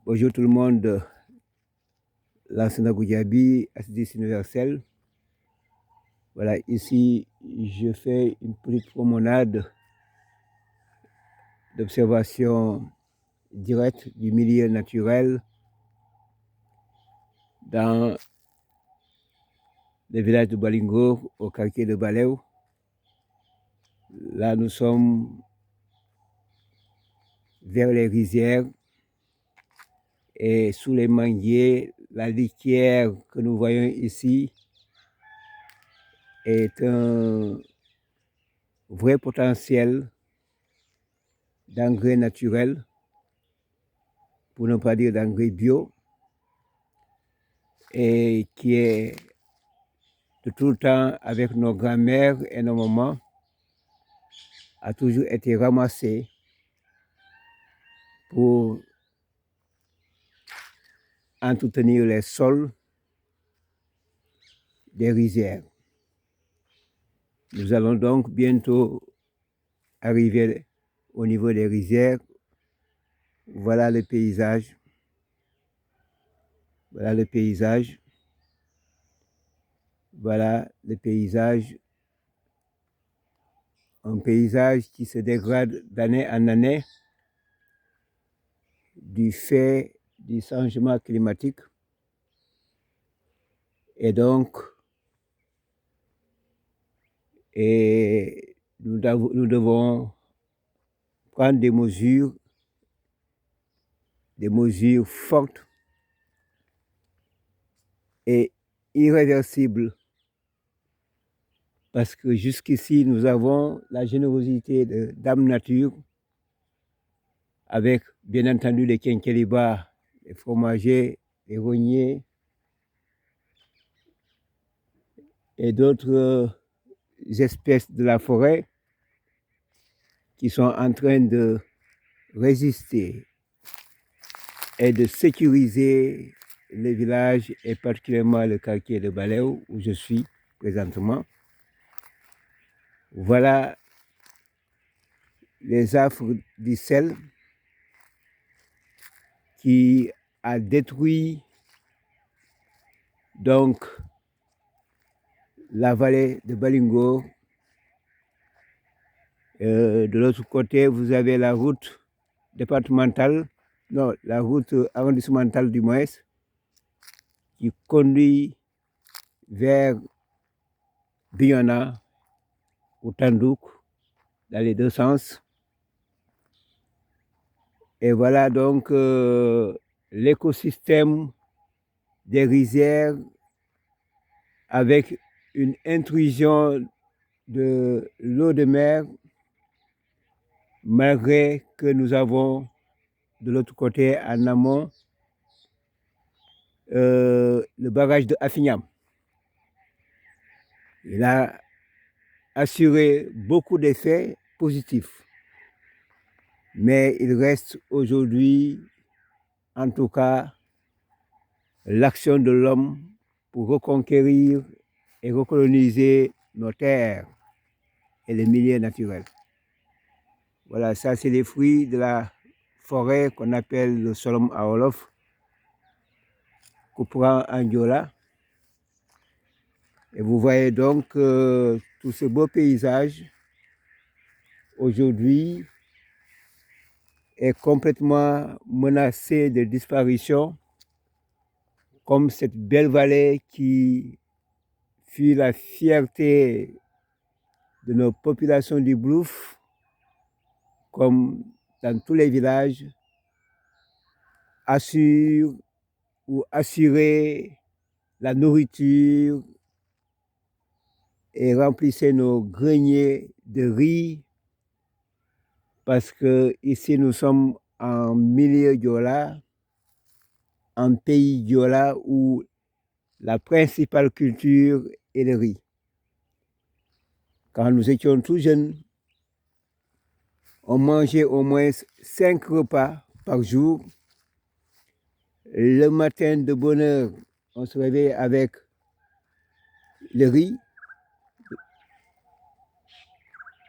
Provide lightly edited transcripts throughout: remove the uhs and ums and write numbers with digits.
Bonjour tout le monde, Lansana Goudiaby, assistant universel. Voilà, ici, je fais une petite promenade d'observation directe du milieu naturel dans le village de Balingo, au quartier de Baléo. Là, nous sommes vers les rizières et sous les manguiers, la litière que nous voyons ici est un vrai potentiel d'engrais naturel, pour ne pas dire d'engrais bio, et qui est de tout le temps avec nos grands-mères et nos mamans, a toujours été ramassé pour entretenir les sols des rizières. Nous allons donc bientôt arriver au niveau des rizières. Voilà le paysage. Voilà le paysage. Voilà le paysage. Un paysage qui se dégrade d'année en année du fait du changement climatique. Et donc, nous devons prendre des mesures fortes et irréversibles, parce que jusqu'ici, nous avons la générosité de Dame Nature, avec bien entendu les quinquelibas, les fromagers, les rogniers et d'autres espèces de la forêt qui sont en train de résister et de sécuriser le village et particulièrement le quartier de Baléo où je suis présentement. Voilà les affres du sel qui a détruit donc la vallée de Balingo. De l'autre côté, vous avez la route départementale, non, la route arrondissementale du moins, qui conduit vers Bignona ou Tandouk, dans les deux sens. Et voilà donc l'écosystème des rizières avec une intrusion de l'eau de mer, malgré que nous avons de l'autre côté en amont le barrage de Afignam. Il a assuré beaucoup d'effets positifs. Mais il reste aujourd'hui, en tout cas, l'action de l'homme pour reconquérir et recoloniser nos terres et les milieux naturels. Voilà, ça c'est les fruits de la forêt qu'on appelle le Solom à Wolof, Coupera Angiola. Et vous voyez donc tout ce beau paysage aujourd'hui est complètement menacé de disparition, comme cette belle vallée qui fut la fierté de nos populations du Blouf, comme dans tous les villages, assure ou assurer la nourriture et remplissait nos greniers de riz, parce que ici nous sommes en milieu Diola, un pays Diola où la principale culture est le riz. Quand nous étions tout jeunes, on mangeait au moins 5 repas par jour. Le matin de bonne heure, on se réveillait avec le riz.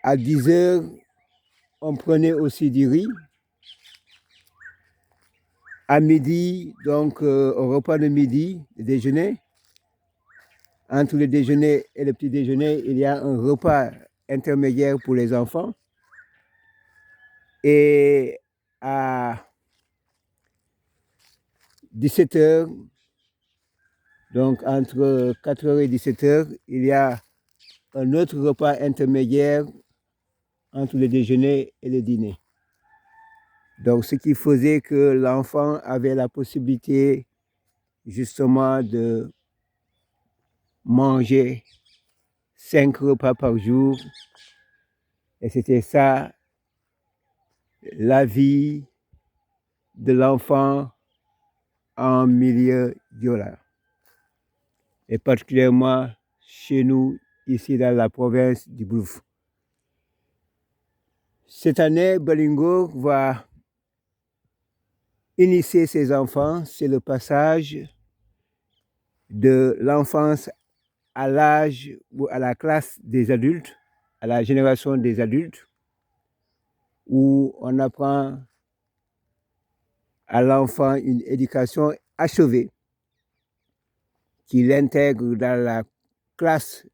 À 10 heures, on prenait aussi du riz. À midi, donc au repas de midi, le déjeuner, entre le déjeuner et le petit déjeuner, il y a un repas intermédiaire pour les enfants. Et à 17h, donc entre 4h et 17h, il y a un autre repas intermédiaire entre le déjeuner et le dîner. Donc, ce qui faisait que l'enfant avait la possibilité justement de manger 5 repas par jour. Et c'était ça, la vie de l'enfant en milieu Diola. Et particulièrement chez nous, ici dans la province du Boulouf. Cette année, Balingo va initier ses enfants, c'est le passage de l'enfance à l'âge ou à la classe des adultes, à la génération des adultes, où on apprend à l'enfant une éducation achevée qui l'intègre dans la classe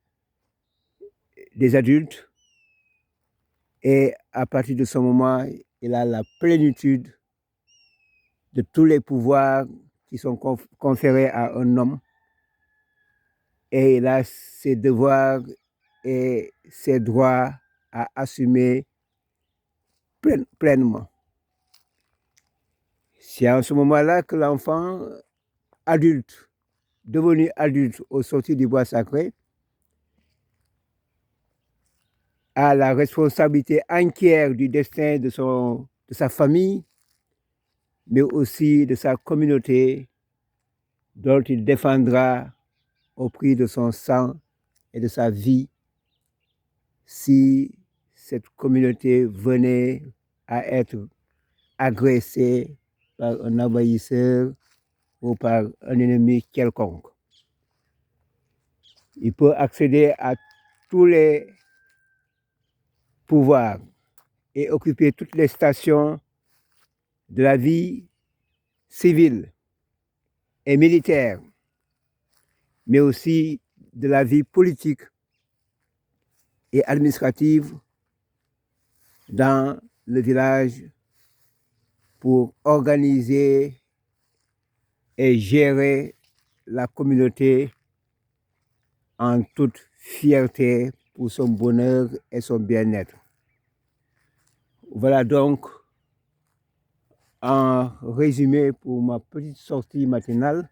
des adultes et à partir de ce moment, il a la plénitude de tous les pouvoirs qui sont conférés à un homme et il a ses devoirs et ses droits à assumer pleinement. C'est en ce moment-là que l'enfant adulte, devenu adulte au sortir du bois sacré, a la responsabilité entière du destin de sa famille, mais aussi de sa communauté, dont il défendra au prix de son sang et de sa vie si cette communauté venait à être agressée par un envahisseur ou par un ennemi quelconque. Il peut accéder à tous les pouvoirs et occuper toutes les stations de la vie civile et militaire, mais aussi de la vie politique et administrative dans le village pour organiser et gérer la communauté en toute fierté pour son bonheur et son bien-être. Voilà donc en résumé pour ma petite sortie matinale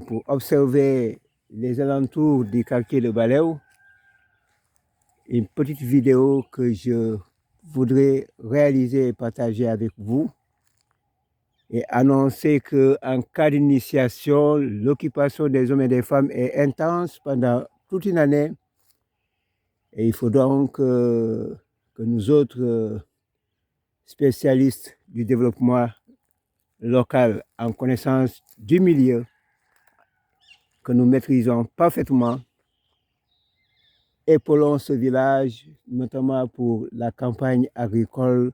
pour observer les alentours du quartier de Baléo. Une petite vidéo que je voudrais réaliser et partager avec vous et annoncer qu'en cas d'initiation, l'occupation des hommes et des femmes est intense pendant toute une année. Et il faut donc que nous autres spécialistes du développement local en connaissance du milieu, que nous maîtrisons parfaitement, épaulons ce village, notamment pour la campagne agricole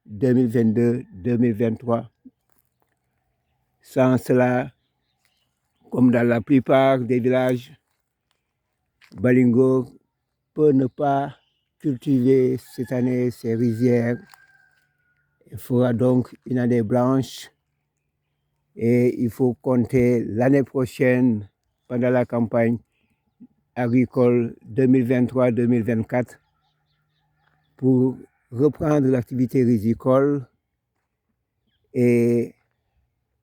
2022-2023. Sans cela, comme dans la plupart des villages, Balingo peut ne pas cultiver cette année ses rizières. Il fera donc une année blanche et il faut compter l'année prochaine, pendant la campagne agricole 2023-2024, pour reprendre l'activité rizicole et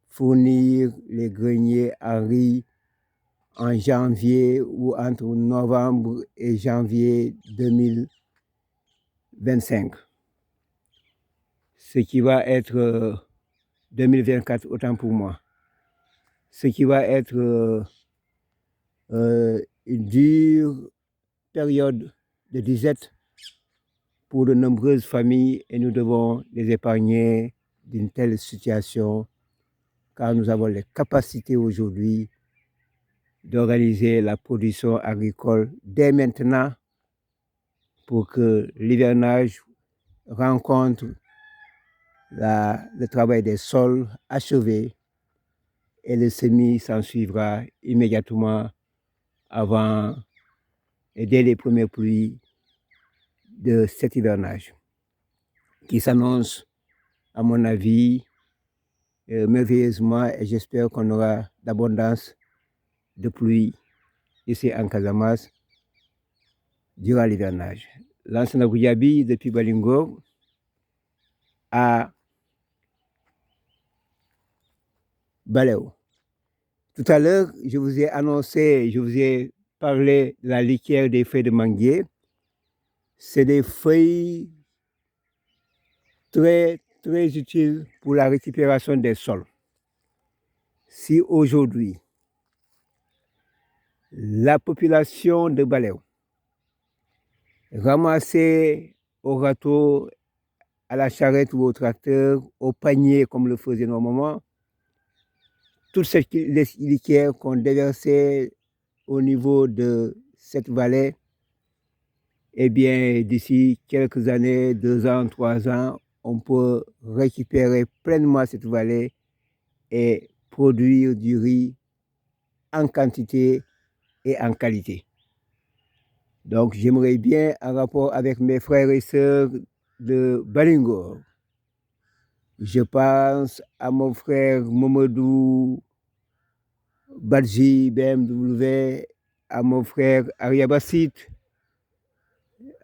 fournir les greniers à riz en janvier ou entre novembre et janvier 2025. Ce qui va être 2024, autant pour moi. Ce qui va être une dure période de disette pour de nombreuses familles et nous devons les épargner d'une telle situation car nous avons les capacités aujourd'hui d'organiser la production agricole dès maintenant pour que l'hivernage rencontre le travail des sols achevé et le semis s'en suivra immédiatement avant et dès les premières pluies de cet hivernage qui s'annonce, à mon avis, merveilleusement, et j'espère qu'on aura d'abondance de pluie ici en Casamance durant l'hivernage. Lansana Goudiaby depuis Balingo à Baléo. Tout à l'heure, je vous ai annoncé, je vous ai parlé de la litière des feuilles de manguier. C'est des feuilles très, très utiles pour la récupération des sols. Si aujourd'hui, la population de Baléo ramassait au râteau, à la charrette ou au tracteur, au panier comme le faisait normalement, toute cette litière qu'on déversait au niveau de cette vallée, eh bien, d'ici quelques années, 2 ans, 3 ans, on peut récupérer pleinement cette vallée et produire du riz en quantité et en qualité. Donc, j'aimerais bien, en rapport avec mes frères et sœurs de Balingo, je pense à mon frère Momodou Badji BMW, à mon frère Ariabassit,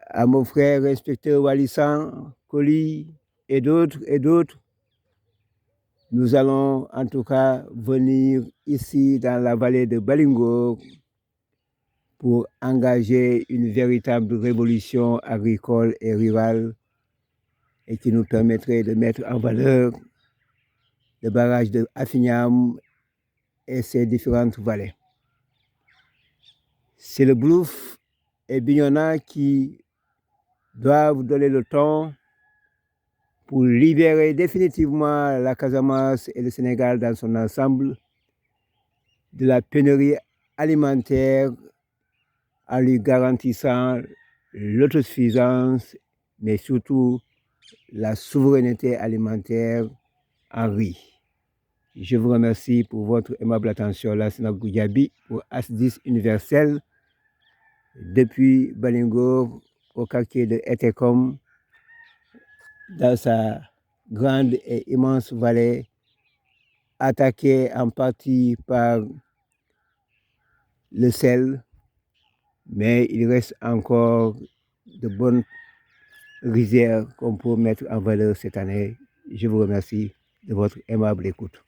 à mon frère inspecteur Walissan Koli et d'autres et d'autres. Nous allons en tout cas venir ici dans la vallée de Balingo pour engager une véritable révolution agricole et rurale et qui nous permettrait de mettre en valeur le barrage de Afignam et ses différentes vallées. C'est le Blouf et Bignona qui doivent donner le ton pour libérer définitivement la Casamance et le Sénégal dans son ensemble de la pénurie alimentaire en lui garantissant l'autosuffisance, mais surtout la souveraineté alimentaire en riz. Je vous remercie pour votre aimable attention. Lansana Goudiaby pour As-10 universel depuis Balingo au quartier de Etekom dans sa grande et immense vallée attaquée en partie par le sel, mais il reste encore de bonnes rizières qu'on peut mettre en valeur cette année. Je vous remercie de votre aimable écoute.